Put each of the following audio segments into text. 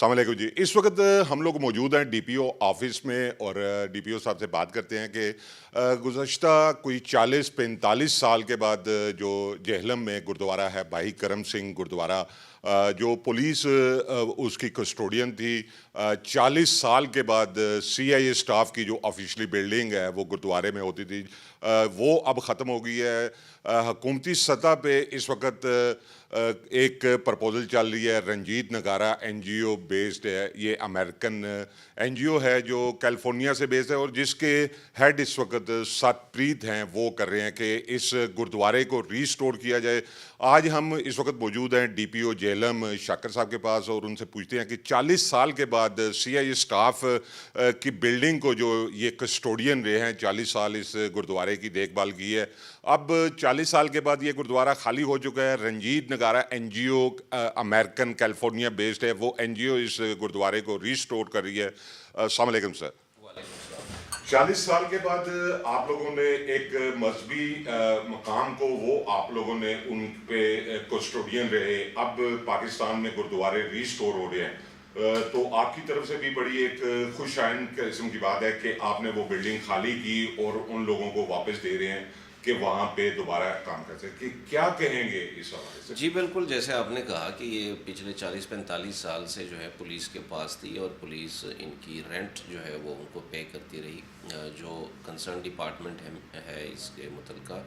अस्सलाम वालेकुम जी। इस वक्त हम लोग मौजूद हैं डीपीओ ऑफिस में और डीपीओ साहब से बात करते हैं कि गुज़श्ता कोई 40-45 साल के बाद जो जेहलम में गुरुद्वारा है भाई करम सिंह गुरुद्वारा, जो पुलिस उसकी कस्टोडियन थी, 40 साल के बाद सीआईए स्टाफ की जो ऑफिशियली बिल्डिंग है वो गुरुद्वारे में होती थी, वो अब ख़त्म हो गई है। हुकूमती सतह पे इस वक्त एक प्रपोज़ल चल रही है। रंजीत नगारा एनजीओ बेस्ड है, ये अमेरिकन एनजीओ है जो कैलिफोर्निया से बेस्ड है और जिसके हेड इस वक्त सतप्रीत हैं, वो कर रहे हैं कि इस गुरुद्वारे को रीस्टोर किया जाए। आज हम इस वक्त मौजूद हैं डीपीओ जेहलम शाकर साहब के पास और उनसे पूछते हैं कि 40 साल के बाद सीआईए स्टाफ की बिल्डिंग को, जो ये कस्टोडियन रहे हैं 40 साल इस गुरुद्वारे की देखभाल की है, अब 40 साल के बाद ये गुरुद्वारा खाली हो चुका है। रंजीत नगारा एनजीओ अमेरिकन कैलिफोर्निया बेस्ड है, वो एनजीओ इस गुरुद्वारे को रीस्टोर कर रही है। अस्सलाम वालेकुम सर। 40 साल के बाद आप लोगों ने एक मजहबी मकाम को, वो आप लोगों ने उन पे कस्टोडियन रहे, अब पाकिस्तान में गुरुद्वारे रीस्टोर हो रहे हैं, तो आपकी तरफ से भी बड़ी एक खुशाइन किस्म की बात है कि आपने वो बिल्डिंग खाली की और उन लोगों को वापस दे रहे हैं कि वहाँ पे दोबारा काम कर सके। क्या कहेंगे इस हवाले से? जी बिल्कुल, जैसे आपने कहा कि ये पिछले 40-45 साल से जो है पुलिस के पास थी और पुलिस इनकी रेंट जो है वो उनको पे करती रही। जो कंसर्न डिपार्टमेंट है इसके मुतल्लिका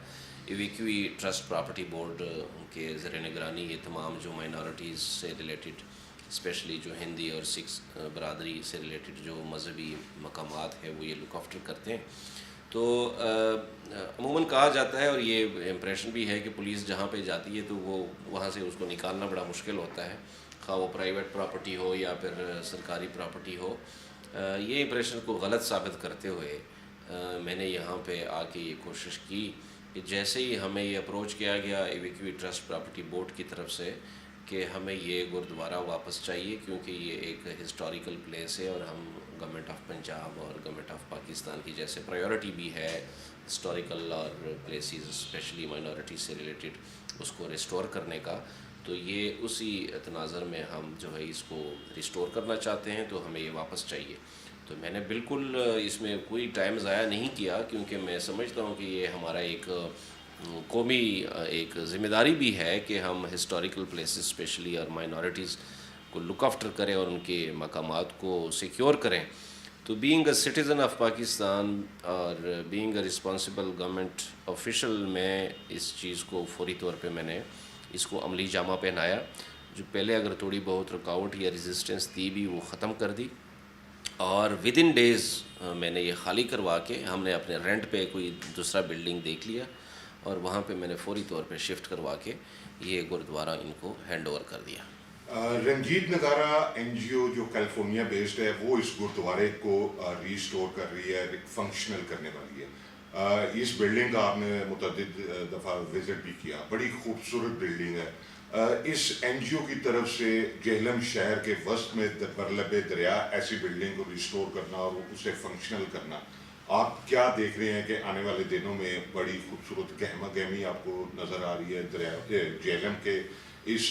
इविक्वी ट्रस्ट प्रॉपर्टी बोर्ड के ज़र निगरानी ये तमाम जो माइनॉरिटीज़ से रिलेटेड, स्पेशली जो हिंदी और सिख बरदरी से रिलेटेड जो मजहबी मकामात है वो ये लुक आफ्टर करते हैं। तो अमूमन कहा जाता है और ये इम्प्रेशन भी है कि पुलिस जहाँ पे जाती है तो वो वहाँ से उसको निकालना बड़ा मुश्किल होता है, खा वो प्राइवेट प्रॉपर्टी हो या फिर सरकारी प्रॉपर्टी हो। ये इम्प्रेशन को गलत साबित करते हुए मैंने यहाँ पे आके ये कोशिश की कि जैसे ही हमें ये अप्रोच किया गया इविक्वी ट्रस्ट प्रॉपर्टी बोर्ड की तरफ से कि हमें ये गुरुद्वारा वापस चाहिए, क्योंकि ये एक हिस्टोरिकल प्लेस है और हम गवर्नमेंट ऑफ पंजाब और गवर्नमेंट ऑफ पाकिस्तान की जैसे प्रायोरिटी भी है हिस्टोरिकल और प्लेसेस स्पेशली माइनॉरिटी से रिलेटेड उसको रिस्टोर करने का, तो ये उसी तनाज़र में हम जो है इसको रिस्टोर करना चाहते हैं, तो हमें ये वापस चाहिए। तो मैंने बिल्कुल इसमें कोई टाइम ज़ाया नहीं किया, क्योंकि मैं समझता हूँ कि ये हमारा एक कौमी एक ज़िम्मेदारी भी है कि हम हिस्टोरिकल प्लेसेस स्पेशली और माइनॉरिटीज़ को लुक आफ्टर करें और उनके मकामात को सिक्योर करें। तो being a citizen of Pakistan और being a responsible government official, मैं इस चीज़ को फौरी तौर पे मैंने इसको अमली जामा पहनाया। जो पहले अगर थोड़ी बहुत रुकावट या रेजिस्टेंस थी भी वो ख़त्म कर दी और विद इन डेज़ मैंने ये खाली करवा के हमने अपने रेंट पे कोई दूसरा बिल्डिंग देख लिया और वहाँ पे मैंने फौरी तौर पे शिफ्ट करवा के ये गुरुद्वारा इनको हैंड ओवर कर दिया। रंजीत नगारा एनजीओ जो कैलिफोर्निया बेस्ड है, वो इस गुरुद्वारे को रीस्टोर कर रही है, फंक्शनल करने वाली है। इस बिल्डिंग का आपने मुतअद्दिद दफ़ा विज़िट भी किया, बड़ी खूबसूरत बिल्डिंग है। इस एनजीओ की तरफ से जेहलम शहर के वस्त में बरलब दरिया ऐसी बिल्डिंग को रिस्टोर करना और उसे फंक्शनल करना, आप क्या देख रहे हैं कि आने वाले दिनों में बड़ी खूबसूरत गहमा गहमी आपको नज़र आ रही है दरिया जेहलम के इस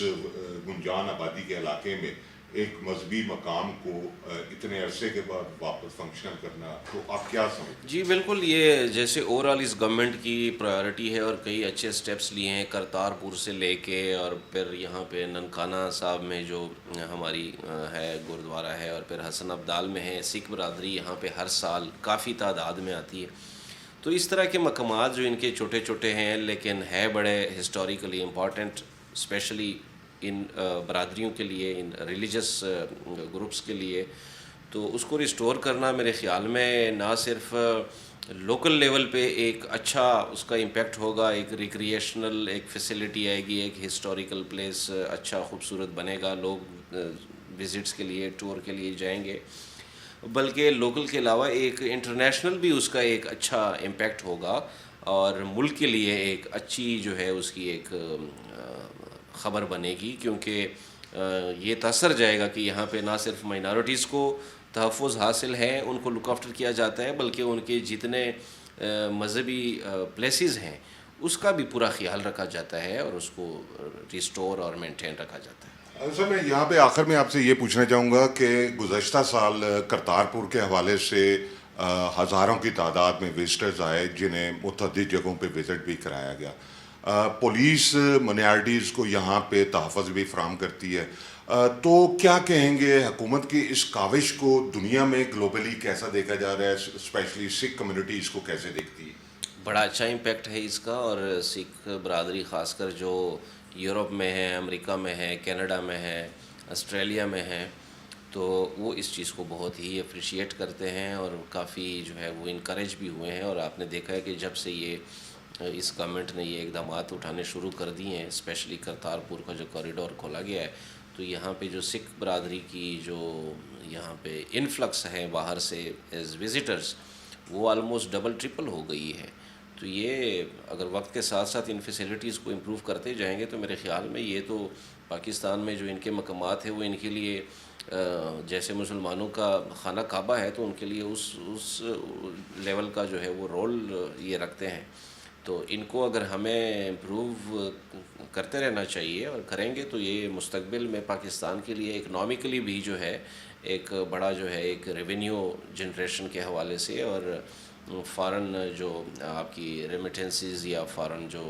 गुंजान आबादी के इलाके में एक मजहबी मकाम को इतने अरसे के बाद वापस फंक्शनल करना, तो आप क्या समझते? जी बिल्कुल, ये जैसे ओवरऑल इस गवर्नमेंट की प्रायोरिटी है और कई अच्छे स्टेप्स लिए हैं करतारपुर से लेके और फिर यहाँ पे ननकाना साहब में जो हमारी है गुरुद्वारा है और फिर हसन अब्दाल में है। सिख बरदरी यहाँ पे हर साल काफ़ी तादाद में आती है। तो इस तरह के मकामात जो इनके छोटे छोटे हैं लेकिन है बड़े हिस्टोरिकली इम्पॉर्टेंट, स्पेशली इन बरादरियों के लिए, इन रिलीजियस ग्रुप्स के लिए, तो उसको रिस्टोर करना मेरे ख़्याल में ना सिर्फ लोकल लेवल पे एक अच्छा उसका इम्पेक्ट होगा, एक रिक्रिएशनल एक फैसिलिटी आएगी, एक हिस्टोरिकल प्लेस अच्छा खूबसूरत बनेगा, लोग विज़िट्स के लिए टूर के लिए जाएंगे, बल्कि लोकल के अलावा एक इंटरनेशनल भी उसका एक अच्छा इम्पेक्ट होगा और मुल्क के लिए एक अच्छी जो है उसकी एक ख़बर बनेगी, क्योंकि ये तअस्सर जाएगा कि यहाँ पे ना सिर्फ माइनॉरिटीज़ को तहफ़्फ़ुज़ हासिल है, उनको लुक आफ्टर किया जाता है, बल्कि उनके जितने मजहबी प्लेसेस हैं उसका भी पूरा ख्याल रखा जाता है और उसको रिस्टोर और मेंटेन रखा जाता है। सर मैं यहाँ पे आखिर में आपसे ये पूछना चाहूँगा कि गुज़श्ता साल करतारपुर के हवाले से हज़ारों की तादाद में विजिटर्स आए जिन्हें मुतअद्दिद जगहों पे विज़िट भी कराया गया। पुलिस माइनॉरिटीज़ को यहाँ पे तहफ़्फ़ुज़ भी फ़राहम करती है। तो क्या कहेंगे हुकूमत की इस काविश को दुनिया में ग्लोबली कैसा देखा जा रहा है, स्पेशली सिख कम्युनिटी इसको कैसे देखती है? बड़ा अच्छा इम्पैक्ट है इसका, और सिख बरदरी ख़ासकर जो यूरोप में है, अमेरिका में है, कनाडा में है, ऑस्ट्रेलिया में है, तो वो इस चीज़ को बहुत ही अप्रिशिएट करते हैं और काफ़ी जो है वो इनकरेज भी हुए हैं। और आपने देखा है कि जब से ये इस गवर्नमेंट ने ये इक़दामात उठाने शुरू कर दिए हैं, स्पेशली करतारपुर का जो कॉरिडोर खोला गया है, तो यहाँ पे जो सिख बरदरी की जो यहाँ पे इन्फ्लक्स है बाहर से एज विज़िटर्स, वो आलमोस्ट डबल ट्रिपल हो गई है। तो ये अगर वक्त के साथ साथ इन फैसिलिटीज़ को इम्प्रूव करते जाएंगे तो मेरे ख़्याल में ये तो पाकिस्तान में जो इनके मकामात है वो इनके लिए जैसे मुसलमानों का खाना काबा है, तो उनके लिए उस लेवल का जो है वो रोल ये रखते हैं। तो इनको अगर हमें इम्प्रूव करते रहना चाहिए और करेंगे तो ये मुस्तकबिल में पाकिस्तान के लिए इकनॉमिकली भी जो है एक बड़ा जो है एक रेवेन्यू जनरेशन के हवाले से, और फ़ॉरेन जो आपकी रेमिटेंसेस या फ़ॉरेन जो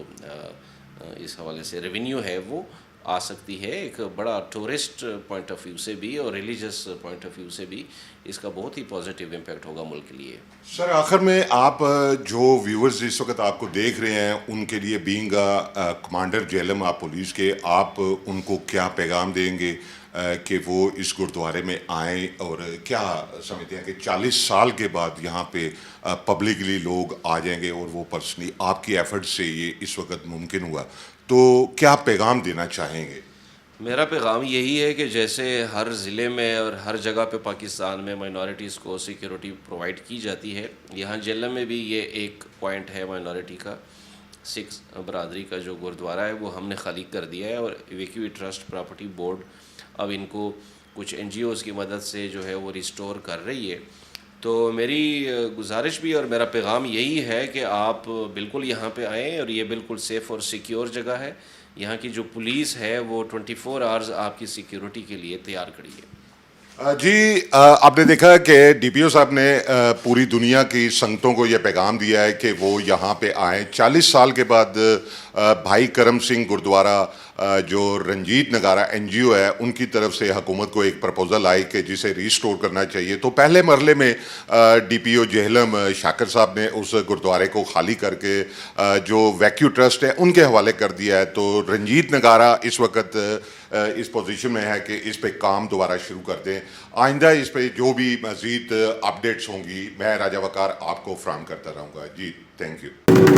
इस हवाले से रेवेन्यू है वो आ सकती है। एक बड़ा टूरिस्ट पॉइंट ऑफ व्यू से भी और रिलीजियस पॉइंट ऑफ व्यू से भी इसका बहुत ही पॉजिटिव इम्पैक्ट होगा मुल्क के लिए। सर आखिर में आप जो व्यूअर्स इस वक्त आपको देख रहे हैं उनके लिए बीइंग कमांडर जेहलम आप पुलिस के, आप उनको क्या पैगाम देंगे कि वो इस गुरुद्वारे में आएँ, और क्या समझते हैं कि 40 साल के बाद यहाँ पे पब्लिकली लोग आ जाएंगे और वो पर्सनली आपकी एफर्ट से ये इस वक्त मुमकिन हुआ, तो क्या पैगाम देना चाहेंगे? मेरा पैगाम यही है कि जैसे हर ज़िले में और हर जगह पे पाकिस्तान में माइनॉरिटीज़ को सिक्योरिटी प्रोवाइड की जाती है, यहाँ जेहलम में भी ये एक पॉइंट है माइनॉरिटी का। सिख बरदरी का जो गुरुद्वारा है वो हमने खाली कर दिया है, और इवैक्यूएट ट्रस्ट प्रॉपर्टी बोर्ड अब इनको कुछ NGOs की मदद से जो है वो रिस्टोर कर रही है। तो मेरी गुजारिश भी और मेरा पैगाम यही है कि आप बिल्कुल यहाँ पे आएँ, और ये बिल्कुल सेफ़ और सिक्योर जगह है। यहाँ की जो पुलिस है वो 24 आवर्स आपकी सिक्योरिटी के लिए तैयार खड़ी है। जी आपने देखा कि DPO साहब ने पूरी दुनिया की संगतों को यह पैगाम दिया है कि वो यहाँ पे आएँ। 40 साल के बाद भाई करम सिंह गुरुद्वारा जो रंजीत नगारा NGO है उनकी तरफ से हुकूमत को एक प्रपोज़ल आई कि जिसे रिस्टोर करना चाहिए। तो पहले मरले में DPO जेहलम शाकिर साहब ने उस गुरुद्वारे को खाली करके जो वैक्यू ट्रस्ट है उनके हवाले कर दिया है। तो रंजीत नगारा इस वक्त इस पोजीशन में है कि इस पे काम दोबारा शुरू कर दें। आइंदा इस पे जो भी मज़ीद अपडेट्स होंगी मैं राजा वकार आपको फ्राहम करता रहूँगा। जी थैंक यू।